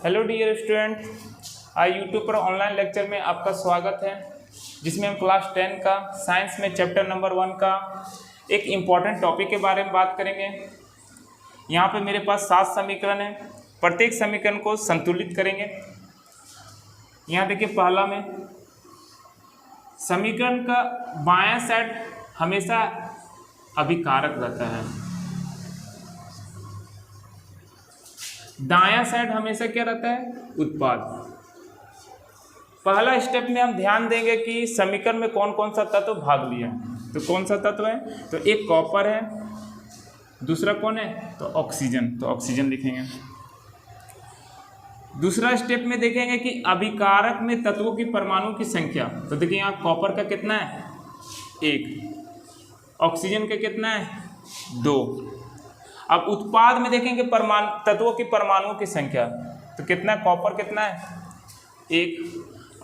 Hello dear student, आज YouTube पर online lecture में आपका स्वागत है, जिसमें हम क्लास 10 का साइंस में चैप्टर नंबर 1 का एक इम्पॉर्टेंट टॉपिक के बारे में बात करेंगे। यहाँ पे मेरे पास 7 समीकरण हैं, प्रत्येक समीकरण को संतुलित करेंगे। यहाँ देखिए, पहला में समीकरण का बायां साइड हमेशा अभिकारक रहता है, दायां साइड हमेशा क्या रहता है, उत्पाद। पहला स्टेप में हम ध्यान देंगे कि समीकरण में कौन कौन सा तत्व भाग लिया है। तो कौन सा तत्व है, तो एक कॉपर है, दूसरा कौन है, तो ऑक्सीजन, तो ऑक्सीजन लिखेंगे। दूसरा स्टेप में देखेंगे कि अभिकारक में तत्वों की परमाणु की संख्या। तो देखिए, यहाँ कॉपर का कितना है, 1, ऑक्सीजन का कितना है, 2। अब उत्पाद में देखेंगे परमाणु तत्वों की परमाणुओं की संख्या। तो कितना है, कॉपर कितना है, 1,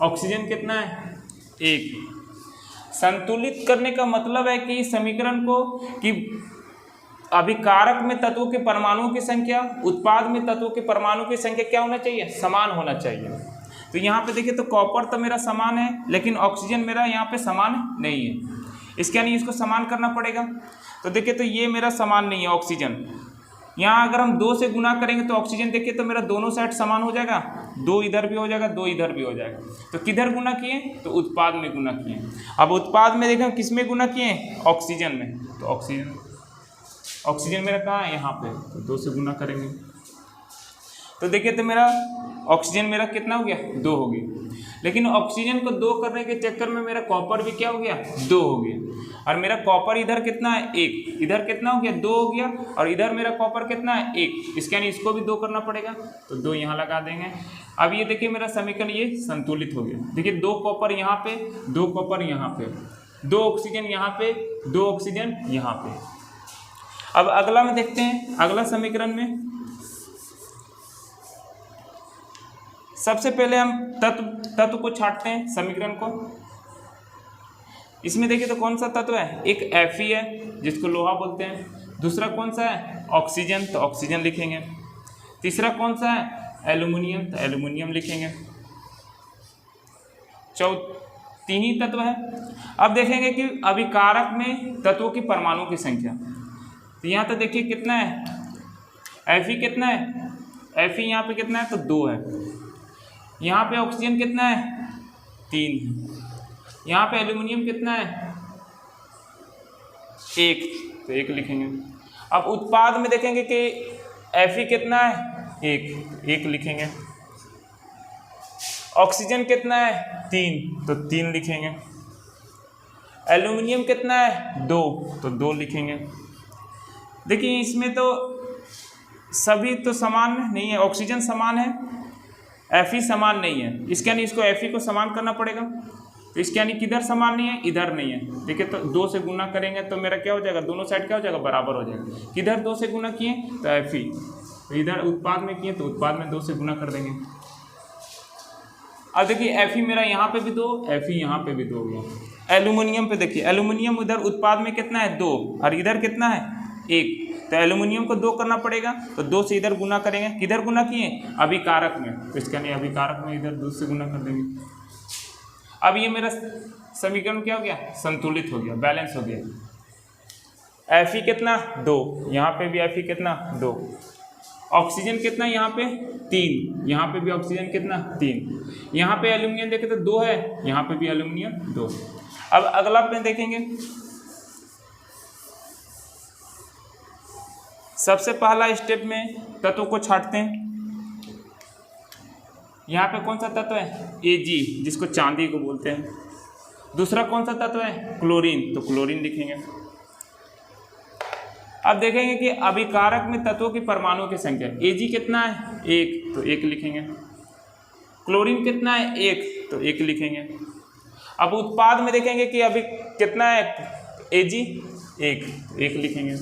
ऑक्सीजन कितना है, 1। संतुलित करने का मतलब है कि समीकरण को कि अभिकारक में तत्वों के परमाणुओं की संख्या, उत्पाद में तत्वों के परमाणु की संख्या क्या होना चाहिए, समान होना चाहिए। तो यहाँ पे देखिए, तो कॉपर तो मेरा समान है, लेकिन ऑक्सीजन मेरा यहाँ पे समान नहीं है। इसके यानी इसको समान करना पड़ेगा। तो देखिए, तो ये मेरा समान नहीं है ऑक्सीजन। यहाँ अगर हम 2 से गुना करेंगे तो ऑक्सीजन देखिए, तो मेरा दोनों साइड समान हो जाएगा, 2 इधर भी हो जाएगा, 2 इधर भी हो जाएगा। तो किधर गुना किए, तो उत्पाद में गुना किए। अब उत्पाद में देखें किस में गुना किए, ऑक्सीजन में। तो ऑक्सीजन मेरा कहाँ है, यहाँ पे, तो 2 से गुना करेंगे। तो देखिए, तो मेरा ऑक्सीजन मेरा कितना हो गया, 2 हो गया। लेकिन ऑक्सीजन को 2 करने के चक्कर में मेरा कॉपर भी क्या हो गया, 2 हो गया। और मेरा कॉपर इधर कितना है, 1, इधर कितना हो गया, 2 हो गया। और इधर मेरा कॉपर कितना है, 1, इसके यानी इसको भी 2 करना पड़ेगा। तो 2 यहाँ लगा देंगे। अब ये देखिए, मेरा समीकरण ये संतुलित हो गया। देखिए, 2 कॉपर यहाँ पे, 2 कॉपर यहाँ पे, 2 ऑक्सीजन यहाँ पे, 2 ऑक्सीजन यहाँ पे। अब अगला में देखते हैं, अगला समीकरण में सबसे पहले हम तत्व को छांटते हैं, समीकरण को। इसमें देखिए, तो कौन सा तत्व है, एक Fe है जिसको लोहा बोलते हैं। दूसरा कौन सा है, ऑक्सीजन, तो ऑक्सीजन लिखेंगे। तीसरा कौन सा है, एल्यूमिनियम, तो एल्यूमिनियम लिखेंगे। 3 ही तत्व है। अब देखेंगे कि अभिकारक में तत्वों की परमाणु की संख्या। तो यहाँ तो देखिए कितना है, Fe कितना है, Fe यहाँ पे कितना है, तो 2 है। यहाँ पे ऑक्सीजन कितना है, 3 है। यहाँ पे एल्यूमिनियम कितना है, 1, तो 1 लिखेंगे। अब उत्पाद में देखेंगे कि Fe कितना है, 1 लिखेंगे। ऑक्सीजन कितना है, 3, तो 3 लिखेंगे। एल्यूमिनियम कितना है, 2, तो 2 लिखेंगे। देखिए, इसमें तो सभी तो समान नहीं है, ऑक्सीजन समान है, Fe समान नहीं है। इसके यानी इसको Fe को समान करना पड़ेगा। तो इसके यानी किधर समान नहीं है, इधर नहीं है। देखिए, तो 2 से गुना करेंगे तो मेरा क्या हो जाएगा, दोनों साइड क्या हो जाएगा, बराबर हो जाएगा। किधर 2 से गुना किए, तो Fe, तो इधर उत्पाद में किए तो उत्पाद में 2 से गुना कर देंगे। अब देखिए, Fe मेरा यहाँ पे भी 2, Fe यहाँ पे भी 2 हो गया। एल्यूमिनियम पे देखिए, एल्यूमिनियम उधर उत्पाद में कितना है, 2, और इधर कितना है, 1। तो एल्यूमिनियम को 2 करना पड़ेगा, तो 2 से इधर गुना करेंगे। किधर गुना किए, अभिकारक में, तो इसका नहीं अभिकारक में इधर 2 से गुना कर देंगे। अब ये मेरा समीकरण क्या हो गया, संतुलित हो गया, बैलेंस हो गया। Fe कितना, 2, यहाँ पे भी Fe कितना, 2। ऑक्सीजन कितना, यहाँ पे 3, यहाँ पे भी ऑक्सीजन कितना, 3। यहाँ पे एल्यूमिनियम देखे तो 2 है, यहाँ पे भी एल्यूमिनियम 2। अब अगला पे देखेंगे, सबसे पहला स्टेप में तत्वों को छांटते हैं। यहाँ पे कौन सा तत्व है, Ag, जिसको चांदी को बोलते हैं। दूसरा कौन सा तत्व है, क्लोरीन, तो क्लोरीन लिखेंगे। अब देखेंगे कि अभिकारक में तत्वों की परमाणुओं की संख्या। Ag कितना है, 1, तो 1 लिखेंगे। क्लोरीन कितना है, 1, तो 1 लिखेंगे। अब उत्पाद में देखेंगे कि अभी कितना है, Ag 1, तो 1 लिखेंगे।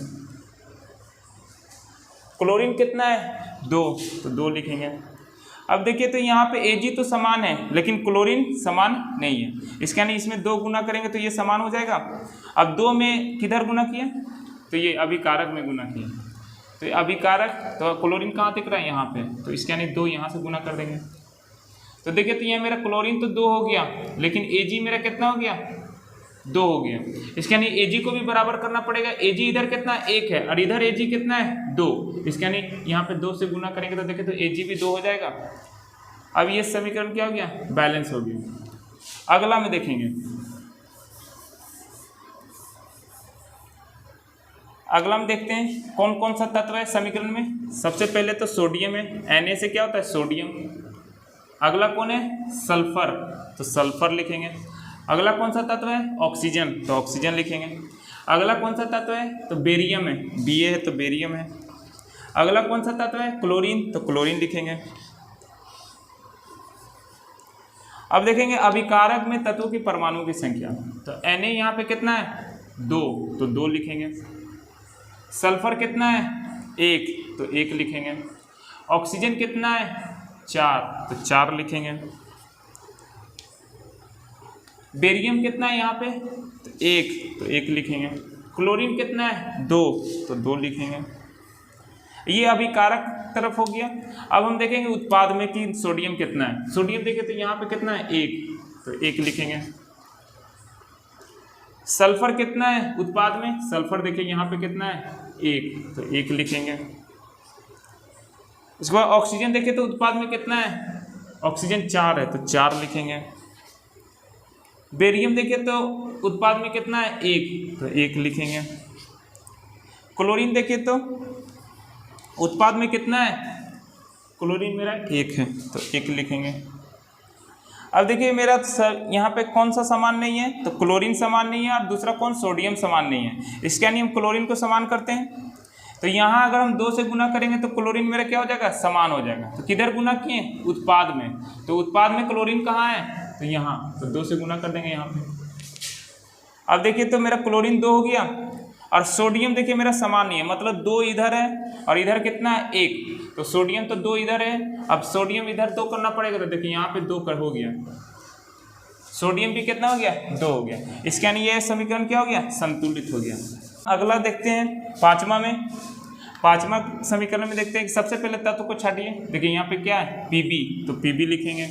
क्लोरीन कितना है, 2, तो 2 लिखेंगे। अब देखिए, तो यहाँ पे Ag तो समान है, लेकिन क्लोरीन समान नहीं है। इसके यानी इसमें 2 गुना करेंगे तो ये समान हो जाएगा। अब 2 में किधर गुना किए, तो ये अभिकारक में गुना किए। तो अभिकारक, तो क्लोरीन कहाँ दिख रहा है यहाँ पे, तो इसके यानी 2 यहाँ से गुना कर देंगे। तो देखिए तो यहाँ मेरा क्लोरीन तो 2 हो गया, लेकिन Ag मेरा कितना हो गया, 2 हो गया। इसके यानी Ag को भी बराबर करना पड़ेगा। Ag इधर कितना 1 है और इधर Ag कितना है 2, इसके यानी यहाँ पे 2 से गुना करेंगे तो देखिए तो Ag भी 2 हो जाएगा। अब ये समीकरण क्या हो गया, बैलेंस हो गया। अगला में देखेंगे, अगला में देखते हैं कौन कौन सा तत्व है समीकरण में। सबसे पहले तो सोडियम है, Na से क्या होता है सोडियम। अगला कौन है, सल्फर, तो सल्फर लिखेंगे। अगला कौन सा तत्व है, ऑक्सीजन, तो ऑक्सीजन लिखेंगे। अगला कौन सा तत्व है, तो बेरियम है, Ba है तो बेरियम है। अगला कौन सा तत्व है, क्लोरीन, तो क्लोरीन लिखेंगे। अब देखेंगे अभिकारक में तत्वों की परमाणु की संख्या, तो Na यहाँ पे कितना है 2, तो 2 लिखेंगे। सल्फर कितना है 1, तो 1 लिखेंगे। ऑक्सीजन कितना है 4, तो 4 लिखेंगे। बेरियम कितना है यहाँ पे, तो 1, तो 1 लिखेंगे। क्लोरीन कितना है 2, तो 2 लिखेंगे। ये अभिकारक तरफ हो गया। अब हम देखेंगे उत्पाद में कि सोडियम कितना है। सोडियम देखें तो यहाँ पे कितना है 1, तो 1 लिखेंगे। सल्फर कितना है उत्पाद में, सल्फर देखिए यहाँ पे कितना है 1, तो 1 लिखेंगे। इसके बाद ऑक्सीजन देखें तो उत्पाद में कितना है, ऑक्सीजन 4 है, तो 4 लिखेंगे। बेरियम देखें तो उत्पाद में कितना है 1, तो 1 लिखेंगे। क्लोरीन देखें तो उत्पाद में कितना है, क्लोरीन मेरा 1 है, तो 1 लिखेंगे। अब देखिए मेरा यहाँ पे कौन सा समान नहीं है, तो क्लोरीन समान नहीं है और दूसरा कौन, सोडियम समान नहीं है। इसके यानी हम क्लोरीन को समान करते हैं, तो यहाँ अगर हम 2 से गुना करेंगे तो क्लोरीन मेरा क्या हो जाएगा, समान हो जाएगा। तो किधर गुना किए, उत्पाद में, तो उत्पाद में क्लोरीन कहाँ है, तो यहाँ, तो 2 से गुना कर देंगे यहाँ पे। अब देखिए तो मेरा क्लोरीन 2 हो गया और सोडियम देखिए मेरा समान नहीं है, मतलब 2 इधर है और इधर कितना है 1, तो सोडियम तो 2 इधर है। अब सोडियम इधर 2 करना पड़ेगा, तो देखिए यहाँ पे 2 हो गया, सोडियम भी कितना हो गया 2 हो गया। इसके यानी ये समीकरण क्या हो गया, संतुलित हो गया। अगला देखते हैं पांचवा में। पांचवा समीकरण में देखते हैं कि सबसे पहले तत्व को छाटिए। देखिए यहाँ पे क्या है Pb, तो Pb लिखेंगे।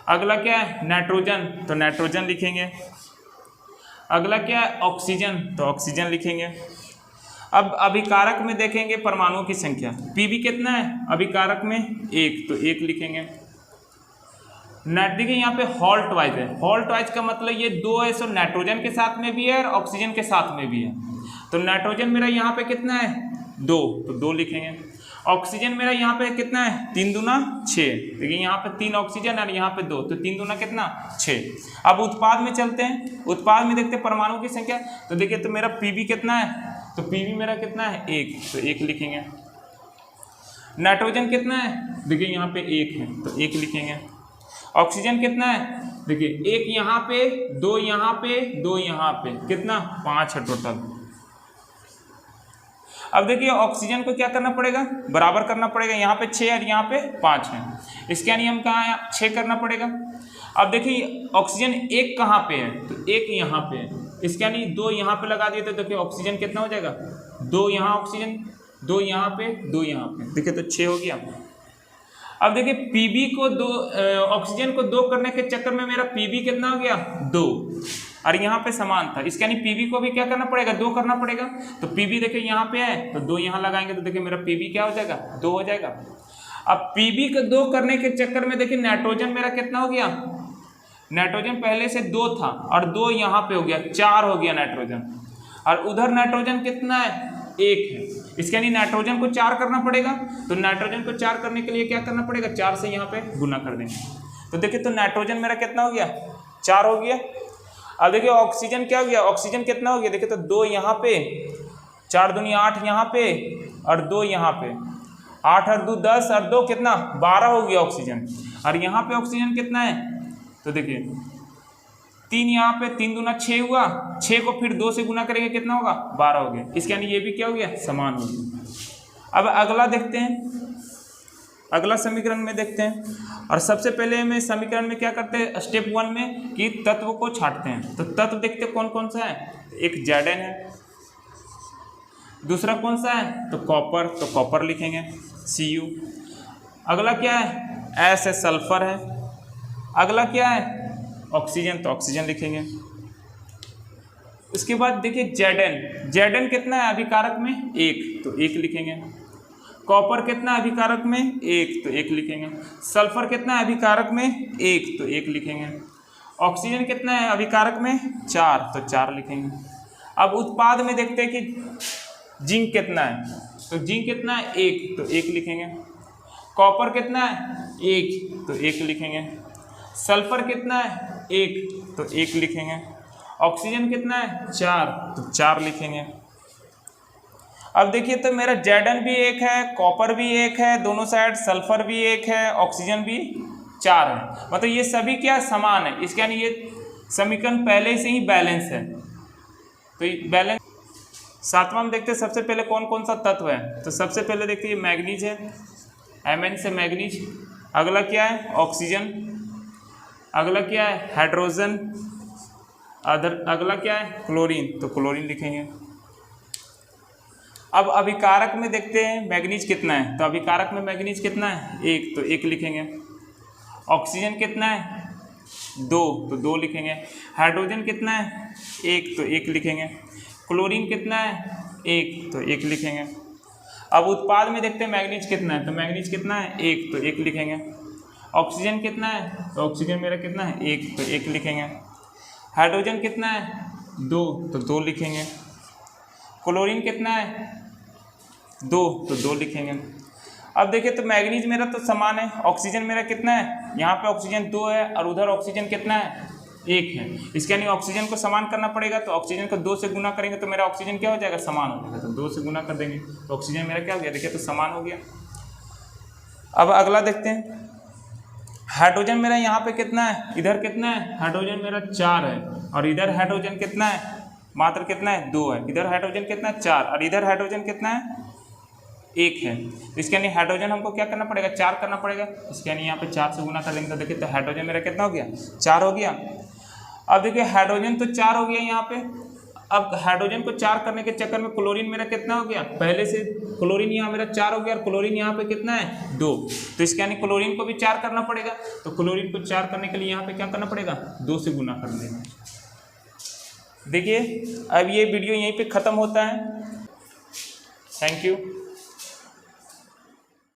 अगला क्या है नाइट्रोजन, तो नाइट्रोजन लिखेंगे। अगला क्या है ऑक्सीजन, तो ऑक्सीजन लिखेंगे। अब अभिकारक में देखेंगे परमाणुओं की संख्या, Pb कितना है अभिकारक में 1, तो 1 लिखेंगे। देखिए यहाँ पे हॉल्ट वाइज है, हॉल्ट वाइज का मतलब ये 2 है, सो नाइट्रोजन के साथ में भी है और ऑक्सीजन के साथ में भी है। तो नाइट्रोजन मेरा यहाँ पे कितना है 2, तो 2 लिखेंगे। ऑक्सीजन मेरा यहाँ पे कितना है 3 दूना 6, देखिए यहाँ पे 3 ऑक्सीजन और यहाँ पे 2, तो 3 दूना कितना 6। अब उत्पाद में चलते हैं, उत्पाद में देखते हैं परमाणु की संख्या। तो देखिए तो मेरा Pb कितना है, तो Pb मेरा कितना है 1, तो 1 लिखेंगे। नाइट्रोजन कितना है, देखिए यहाँ पे 1 है, तो 1 लिखेंगे। ऑक्सीजन कितना है, देखिए 1 यहाँ पे, 2 यहाँ पे, 2 यहाँ पे, कितना 5 है टोटल। अब देखिए ऑक्सीजन को क्या करना पड़ेगा, बराबर करना पड़ेगा। यहाँ पे 6 और यहाँ पे 5 है, इसके यानी हम कहाँ 6 करना पड़ेगा। अब देखिए ऑक्सीजन 1 कहाँ पे है, तो 1 यहाँ पे है, इसके यानी 2 यहाँ पे लगा दिए तो देखिए ऑक्सीजन कितना हो जाएगा 2 यहाँ ऑक्सीजन, 2 यहाँ पे, 2 यहाँ पे, देखिए तो 6 हो गया। अब देखिए Pb को 2 ऑक्सीजन को 2 करने के चक्कर में मेरा Pb कितना हो गया 2, और यहाँ पे समान था, इसके यानी Pb को भी क्या करना पड़ेगा 2 करना पड़ेगा। तो Pb देखिए यहाँ पे है, तो 2 यहाँ लगाएंगे तो देखिए मेरा Pb क्या हो जाएगा 2 हो जाएगा। अब Pb को 2 करने के चक्कर में देखिए नाइट्रोजन मेरा कितना हो गया, नाइट्रोजन पहले से 2 था और 2 यहाँ पे हो गया 4 हो गया नाइट्रोजन, और उधर नाइट्रोजन कितना है 1 है, इसके यानी नाइट्रोजन को 4 करना पड़ेगा। तो नाइट्रोजन को 4 करने के लिए क्या करना पड़ेगा, 4 से यहाँ पे गुना कर देंगे। तो देखिए तो नाइट्रोजन मेरा कितना हो गया 4 हो गया। अब देखिए ऑक्सीजन क्या हो गया, ऑक्सीजन कितना हो गया, देखिए तो 2 यहाँ पे, 4 दूनी 8 यहाँ पे और 2 यहाँ पे, 8 और 2 10 और 2 कितना 12 हो गया ऑक्सीजन। और यहाँ पे ऑक्सीजन कितना है, तो देखिए 3 यहाँ पे, 3 दूना 6 हुआ, 6 को फिर 2 से गुना करेंगे कितना होगा 12 हो गया, इसके यानी ये भी क्या हो गया समान हो गया। अब अगला देखते हैं, अगला समीकरण में देखते हैं। और सबसे पहले हमें समीकरण में क्या करते हैं, स्टेप 1 में कि तत्व को छांटते हैं। तो तत्व देखते हैं कौन कौन सा है, एक Zn है, दूसरा कौन सा है, तो कॉपर, तो कॉपर लिखेंगे Cu। अगला क्या है, S है, सल्फर है। अगला क्या है, ऑक्सीजन, तो ऑक्सीजन लिखेंगे। उसके बाद देखिए Zn कितना है अभिकारक में, 1, तो 1 लिखेंगे। कॉपर कितना है अभिकारक में, 1, तो 1 लिखेंगे। सल्फर कितना है अभिकारक में, 1, तो 1 लिखेंगे। ऑक्सीजन कितना है अभिकारक में, 4, तो 4 लिखेंगे। अब उत्पाद में देखते हैं कि जिंक कितना है, तो जिंक कितना है, 1, तो 1 लिखेंगे। कॉपर कितना है, 1, तो 1 लिखेंगे। सल्फर कितना है, 1, तो 1 लिखेंगे। ऑक्सीजन कितना है, 4, तो 4 लिखेंगे। अब देखिए तो मेरा Zn भी 1 है, कॉपर भी 1 है, दोनों साइड सल्फर भी 1 है, ऑक्सीजन भी 4 है, मतलब ये सभी क्या समान है, इसके यानी ये समीकरण पहले से ही बैलेंस है। तो ये बैलेंस। सातवां में देखते हैं सबसे पहले कौन कौन सा तत्व है, तो सबसे पहले देखिए मैग्नीज है, Mn से मैग्नीज। अगला क्या है, ऑक्सीजन। अगला क्या है, हाइड्रोजन। अगला क्या है, क्लोरीन, तो क्लोरीन लिखेंगे। अब अभिकारक में देखते हैं मैग्नीज कितना है, तो अभिकारक में मैग्नीज कितना है, 1, तो 1 लिखेंगे। ऑक्सीजन कितना है, 2, तो 2 लिखेंगे। हाइड्रोजन कितना है, 1, तो 1 लिखेंगे। क्लोरीन कितना है, 1, तो 1 लिखेंगे। अब उत्पाद में देखते हैं मैग्नीज कितना है, तो मैग्नीज कितना है, 1, तो 1 लिखेंगे। ऑक्सीजन कितना है, तो ऑक्सीजन मेरा कितना है, 1, तो 1 लिखेंगे। हाइड्रोजन कितना है, 2, तो 2 लिखेंगे। क्लोरीन कितना है, 2, तो 2 लिखेंगे। अब देखिए तो मैग्नीज मेरा तो समान है, ऑक्सीजन मेरा कितना है, यहाँ पे ऑक्सीजन 2 है और उधर ऑक्सीजन कितना है, 1 है। इसके यानी ऑक्सीजन को समान करना पड़ेगा, तो ऑक्सीजन को 2 से गुना करेंगे तो मेरा ऑक्सीजन क्या हो जाएगा, समान हो जाएगा। तो 2 से गुना कर देंगे तो ऑक्सीजन मेरा क्या हो गया, देखिए तो समान हो गया। अब अगला देखते हैं, हाइड्रोजन मेरा यहाँ पे कितना है, इधर कितना है, हाइड्रोजन मेरा 4 है और इधर हाइड्रोजन कितना है, मात्र कितना है, 2 है। इधर हाइड्रोजन कितना है, 4, और इधर हाइड्रोजन कितना है, 1 है। तो इसके यानी हाइड्रोजन हमको क्या करना पड़ेगा, 4 करना पड़ेगा। इसके यानी यहाँ पे 4 से गुना कर देंगे तो देखिए तो हाइड्रोजन मेरा कितना हो गया, 4 हो गया। अब देखिए हाइड्रोजन तो 4 हो गया यहाँ पे। अब हाइड्रोजन को 4 करने के चक्कर में क्लोरीन मेरा कितना हो गया, पहले से क्लोरीन यहाँ मेरा 4 हो गया और क्लोरीन यहाँ पे कितना है, 2। तो इसके यानी क्लोरीन को भी 4 करना पड़ेगा। तो क्लोरीन को 4 करने के लिए यहाँ पे क्या करना पड़ेगा, 2 से गुना कर देना। देखिए अब ये वीडियो यहीं पे ख़त्म होता है। Thank you.